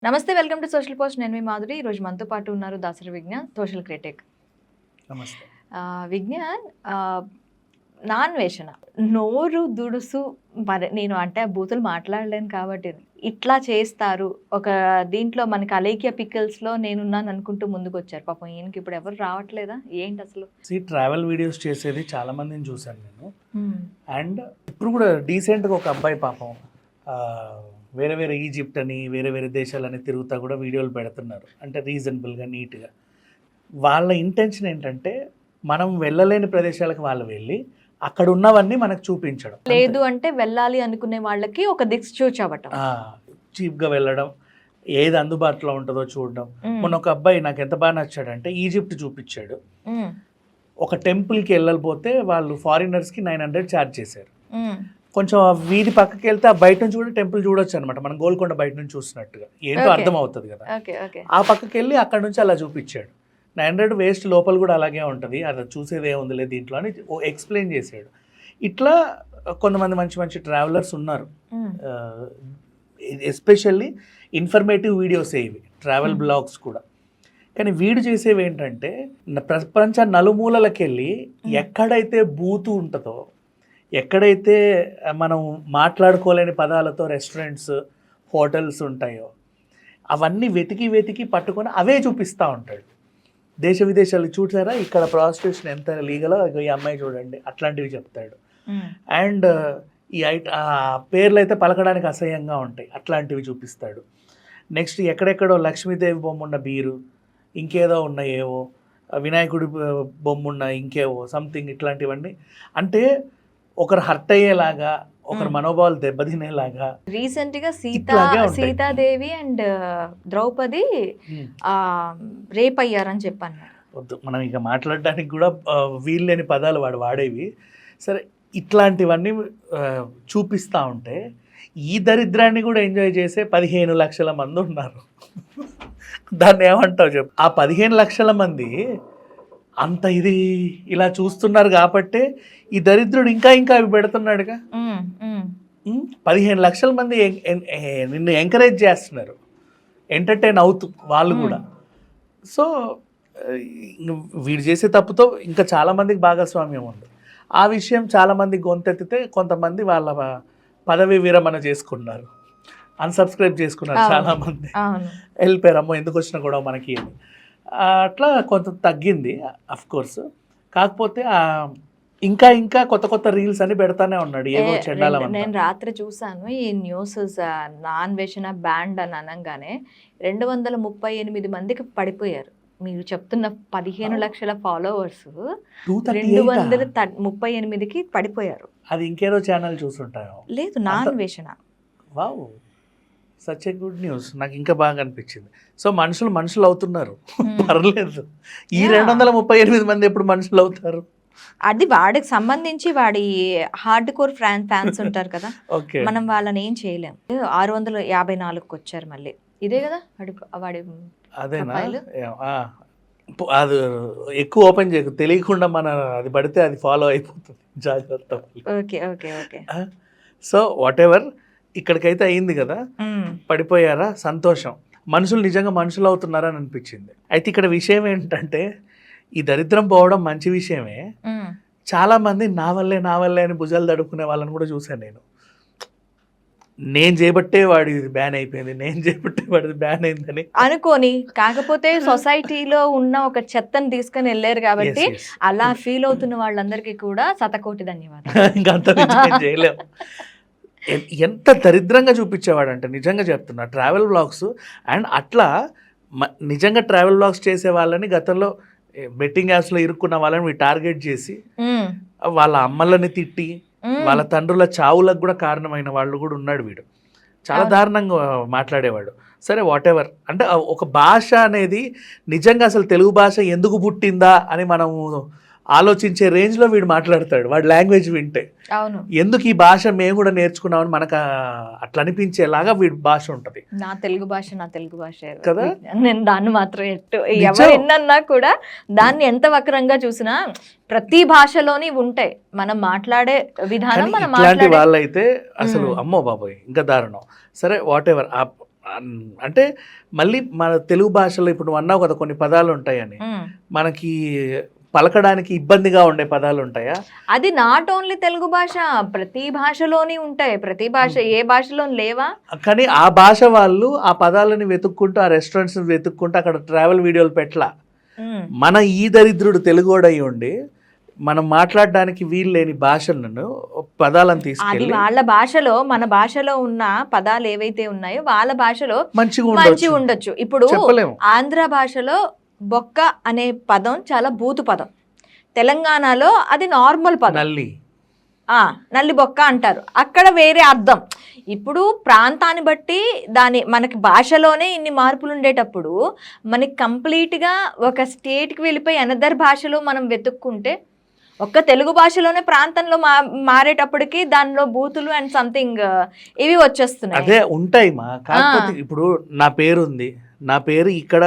నమస్తే, welcome to social post. నేను మీ మాధురి. ఈరోజు మనతో పాటు ఉన్నారు దాసరి విజ్ఞాన్, సోషల్ క్రిటిక్. నమస్తే. విజ్ఞాన్, నాన్వేషణ నోరు దుడుసు, మరి నేను అంటే బూతులు మాట్లాడలేను కాబట్టి ఇట్లా చేస్తారు. ఒక దీంట్లో మనకి అలేఖ్య పిక్కల్స్లో నేనున్నాను అనుకుంటూ ముందుకు వచ్చారు. పాపం ఈయనకి ఇప్పుడు ఎవరు రావట్లేదా ఏంటి అసలు? ట్రావెల్ వీడియోస్ చేసేది చాలా మందిని చూశాను నేను. అండ్ ఇప్పుడు కూడా డీసెంట్గా ఒక అబ్బాయి పాపం వేరే వేరే ఈజిప్ట్ అని వేరే వేరే దేశాలని తిరుగుతా కూడా వీడియోలు పెడుతున్నారు. అంటే రీజనబుల్గా నీట్గా. వాళ్ళ ఇంటెన్షన్ ఏంటంటే మనం వెళ్ళలేని ప్రదేశాలకు వాళ్ళు వెళ్ళి అక్కడ ఉన్నవన్నీ మనకు చూపించడం. లేదు అంటే వెళ్ళాలి అనుకునే వాళ్ళకి ఒక దిక్సూచి అవ్వటం, చీప్గా వెళ్ళడం, ఏది అందుబాటులో ఉంటుందో చూడడం. మొన్న ఒక అబ్బాయి నాకు ఎంత బాగా నచ్చాడంటే ఈజిప్ట్ చూపించాడు. ఒక టెంపుల్కి వెళ్ళకపోతే వాళ్ళు ఫారినర్స్కి 900 ఛార్జ్ చేశారు. కొంచెం వీధి పక్కకి వెళ్తే ఆ బయట నుంచి కూడా టెంపుల్ చూడొచ్చు అనమాట. మనం గోల్కొండ బయట నుంచి చూసినట్టుగా ఏంటో అర్థం అవుతుంది కదా. ఆ పక్కకి వెళ్ళి అక్కడ నుంచి అలా చూపించాడు. 900 వేస్ట్, లోపల కూడా అలాగే ఉంటుంది, అది చూసేది ఏముందిలే దీంట్లో అని ఎక్స్ప్లెయిన్ చేశాడు. ఇట్లా కొంతమంది మంచి మంచి ట్రావెలర్స్ ఉన్నారు. ఎస్పెషల్లీ ఇన్ఫర్మేటివ్ వీడియోస్ ఇవి, ట్రావెల్ బ్లాగ్స్ కూడా. కానీ వీడు చేసేవి ఏంటంటే ప్రపంచ నలుమూలలకి వెళ్ళి ఎక్కడైతే బూతు ఉంటుందో, ఎక్కడైతే మనం మాట్లాడుకోలేని పదాలతో రెస్టారెంట్స్, హోటల్స్ ఉంటాయో అవన్నీ వెతికి వెతికి పట్టుకొని అవే చూపిస్తూ ఉంటాడు. దేశ విదేశాలు చూసారా, ఇక్కడ ప్రాస్టిట్యూషన్ ఎంత లీగలో, ఈ అమ్మాయి చూడండి, అట్లాంటివి చెప్తాడు. అండ్ ఈ పేర్లు అయితే పలకడానికి అసహ్యంగా ఉంటాయి, అట్లాంటివి చూపిస్తాడు. నెక్స్ట్ ఎక్కడెక్కడో లక్ష్మీదేవి బొమ్మ ఉన్న బీరు, ఇంకేదో ఉన్నాయేవో, వినాయకుడి బొమ్మ ఉన్న ఇంకేవో సంథింగ్, ఇట్లాంటివన్నీ. అంటే ఒకరు హర్ట్ అయ్యేలాగా, ఒకరు మనోభావాలు దెబ్బతినేలాగా. రీసెంట్ గా సీతాదేవి అండ్ ద్రౌపది రేప్ అయ్యారని చెప్పాను. వద్దు, మనం ఇక మాట్లాడడానికి కూడా వీల్లేని పదాలు వాడేవి. సరే, ఇట్లాంటివన్నీ చూపిస్తూ ఉంటే ఈ దరిద్రాన్ని కూడా ఎంజాయ్ చేసే 15 లక్షల మంది ఉన్నారు. దాన్ని ఏమంటావు చెప్పు? ఆ 15 లక్షల మంది అంత ఇది ఇలా చూస్తున్నారు కాబట్టే ఈ దరిద్రుడు ఇంకా ఇంకా అవి పెడుతున్నాడుగా. 15 లక్షల మంది నిన్ను ఎంకరేజ్ చేస్తున్నారు, ఎంటర్టైన్ అవుతూ వాళ్ళు కూడా. సో వీడు చేసే తప్పుతో ఇంకా చాలామందికి భాగస్వామ్యం ఉంది. ఆ విషయం చాలామంది గొంతెత్తితే కొంతమంది వాళ్ళ పదవి విరమణ చేసుకున్నారు, అన్సబ్స్క్రైబ్ చేసుకున్నారు చాలామంది, వెళ్ళిపోయారు. అమ్మో ఎందుకు వచ్చినా కూడా మనకి అని. అట్లా కొంత తగ్గింది అఫ్కోర్స్. కాకపోతే ఇంకా ఇంకా కొత్త కొత్త రీల్స్ అని పెడతానే ఉన్నాడు. ఏవో చెడ్డాల. నేను రాత్రి చూసాను ఈ న్యూస్, నాన్వేషణ బ్యాండ్ అని అనగానే 238 మందికి పడిపోయారు. మీరు చెప్తున్న 15 లక్షల ఫాలోవర్స్ 238కి పడిపోయారు. అది ఇంకేదో ఛానల్ చూసుంటాయో. లేదు, Naa Anveshana. Wow, such a good news. నాకు ఇంకా బాగా అనిపించింది. సో మనుషులు అవుతున్నారు, పర్లేదు. ఈ 238 మంది ఎప్పుడు మనుషులు అవుతారు? అది వాడికి సంబంధించి వాడి హార్డ్ కోర్ ఫ్యాన్స్ ఉంటారు కదా, మనం వాళ్ళని ఏం చేయలేం. 654కి వచ్చారు మళ్ళీ. ఇదే కదా వాడి అదేనా? అది ఎక్కువ ఓపెన్ చేయకు, తెలియకుండా మన అది పడితే అది ఫాలో అయిపోతుంది, జాగ్రత్త. Okay okay okay. So what ever, ఇక్కడికైతే అయింది కదా, పడిపోయారా, సంతోషం. మనుషులు నిజంగా మనుషులు అవుతున్నారని అనిపించింది. అయితే ఇక్కడ విషయం ఏంటంటే ఈ దరిద్రం పోవడం మంచి విషయమే. చాలా మంది నా వల్లే అని భుజాలు తడుపుకునే వాళ్ళని కూడా చూశాను నేను. నేను చేపట్టే వాడి బ్యాన్ అయిపోయింది, నేను చేపట్టే వాడిది బ్యాన్ అయిందని అనుకోని. కాకపోతే సొసైటీలో ఉన్న ఒక చెత్తను తీసుకొని వెళ్ళారు కాబట్టి అలా ఫీల్ అవుతున్న వాళ్ళందరికీ కూడా శతకోటి ధన్యవాదాలు. ఇంకంత చేయలేము. ఎంత దరిద్రంగా చూపించేవాడంటే నిజంగా చెప్తున్నా, ట్రావెల్ బ్లాగ్స్. అండ్ అట్లా నిజంగా ట్రావెల్ బ్లాగ్స్ చేసే వాళ్ళని గతంలో బెట్టింగ్ యాప్స్లో ఇరుక్కున్న వాళ్ళని టార్గెట్ చేసి వాళ్ళ అమ్మలని తిట్టి వాళ్ళ తండ్రుల చావులకు కూడా కారణమైన వాళ్ళు కూడా ఉన్నాడు వీడు. చాలా దారుణంగా మాట్లాడేవాడు. సరే వాట్ ఎవర్. అంటే ఒక భాష అనేది నిజంగా అసలు తెలుగు భాష ఎందుకు పుట్టిందా అని మనము ఆలోచించే రేంజ్లో వీడు మాట్లాడతాడు. వాడి లాంగ్వేజ్ వింటే అవును, ఎందుకు ఈ భాష మేము కూడా నేర్చుకున్నామని మనకు అట్లా అనిపించేలాగా వీడి భాష ఉంటుంది. నా తెలుగు భాష కదా. నేను దాన్ని మాత్రం ఎవరు ఎన్నన్నా కూడా దాన్ని ఎంత వక్రంగా చూసినా ప్రతి భాషలోని ఉంటాయి. మనం మాట్లాడే విధానం, ఇట్లాంటి వాళ్ళైతే అసలు అమ్మో బాబోయ్ ఇంకా దారుణం. సరే వాట్ ఎవర్. అంటే మళ్ళీ మన తెలుగు భాషలో ఇప్పుడు నువ్వు అన్నావు కదా కొన్ని పదాలు ఉంటాయని, మనకి పలకడానికి ఇబ్బందిగా ఉండే పదాలు ఉంటాయా? అది నాట్ ఓన్లీ తెలుగు భాష, ప్రతి భాషలోని ఉంటాయి. ప్రతి భాష ఏ భాషలో లేవా? కానీ ఆ భాష వాళ్ళు ఆ పదాలని వెతుక్కుంటూ ఆ రెస్టారెంట్స్ వెతుక్కుంటూ అక్కడ ట్రావెల్ వీడియోలు పెట్టలా. మన ఈ దరిద్రుడు తెలుగోడై ఉండి మనం మాట్లాడడానికి వీలు లేని భాషలను పదాలను అది తీసుకెళ్ళి వాళ్ళ భాషలో మన భాషలో ఉన్న పదాలు ఏవైతే ఉన్నాయో వాళ్ళ భాషలో మంచిగా మంచి ఉండొచ్చు. ఇప్పుడు చెప్పలేము. ఆంధ్ర భాషలో బొక్క అనే పదం చాలా బూతు పదం, తెలంగాణలో అది నార్మల్ పదం, నల్లి నల్లి బొక్క అంటారు, అక్కడ వేరే అర్థం. ఇప్పుడు ప్రాంతాన్ని బట్టి మనకి భాషలోనే ఇన్ని మార్పులు ఉండేటప్పుడు మనకి కంప్లీట్గా ఒక స్టేట్కి వెళ్ళిపోయి అనదర్ భాషలో మనం వెతుక్కుంటే ఒక్క తెలుగు భాషలోనే ప్రాంతంలో మారేటప్పటికి దానిలో బూతులు అండ్ సంథింగ్ ఇవి వచ్చేస్తున్నాయి. అదే ఉంటాయి మా. కాకపోతే ఇప్పుడు నా పేరు ఉంది, నా పేరు ఇక్కడ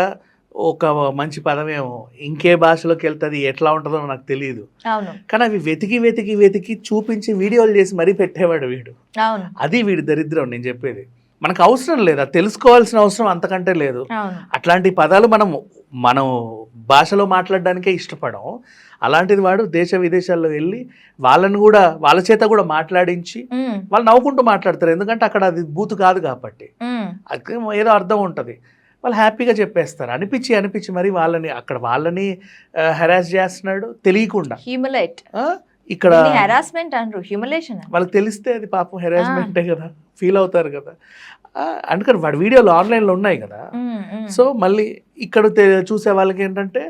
ఒక మంచి పదమేమో ఇంకే భాషలోకి వెళ్తుంది, ఎట్లా ఉంటుందో నాకు తెలియదు. అవును. కానీ అవి వెతికి వెతికి వెతికి చూపించి వీడియోలు చేసి మరీ పెట్టేవాడు వీడు. అవును. అది వీడి దరిద్రం నేను చెప్పేది. మనకు అవసరం లేదు, అది తెలుసుకోవాల్సిన అవసరం అంతకంటే లేదు. అట్లాంటి పదాలు మనం భాషలో మాట్లాడడానికే ఇష్టపడం. అలాంటిది వాడు దేశ విదేశాల్లో వెళ్ళి వాళ్ళ చేత కూడా మాట్లాడించి వాళ్ళు నవ్వుకుంటూ మాట్లాడతారు, ఎందుకంటే అక్కడ అది బూతు కాదు కాబట్టి. అది ఏదో అర్థం ఉంటుంది, వాళ్ళు హ్యాపీగా చెప్పేస్తారు. అనిపించి మరి వాళ్ళని హెరాస్ చేస్తున్నాడు తెలియకుండా. హ్యూమిలేట్ ఇక్కడ హెరాస్మెంట్ అంటారు, హ్యూమిలేషన్. వాళ్ళకి తెలిస్తే అది పాపం హెరాస్మెంటే కదా, ఫీల్ అవుతారు కదా. అందుకని వాడి వీడియోలు ఆన్లైన్లో ఉన్నాయి కదా. సో మళ్ళీ ఇక్కడ చూసే వాళ్ళకి ఏంటంటే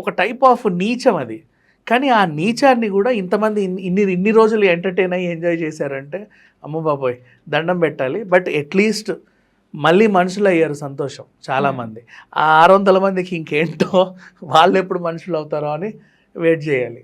ఒక టైప్ ఆఫ్ నీచం అది. కానీ ఆ నీచాన్ని కూడా ఇంతమంది ఇన్ని రోజులు ఎంటర్టైన్ అయ్యి ఎంజాయ్ చేశారంటే అమ్మ బాబోయ్ దండం పెట్టాలి. బట్ అట్లీస్ట్ మళ్ళీ మనుషులు అయ్యారు, సంతోషం చాలామంది. ఆ 600 మందికి ఇంకేంటో వాళ్ళు ఎప్పుడు మనుషులు అవుతారో అని వెయిట్ చేయాలి.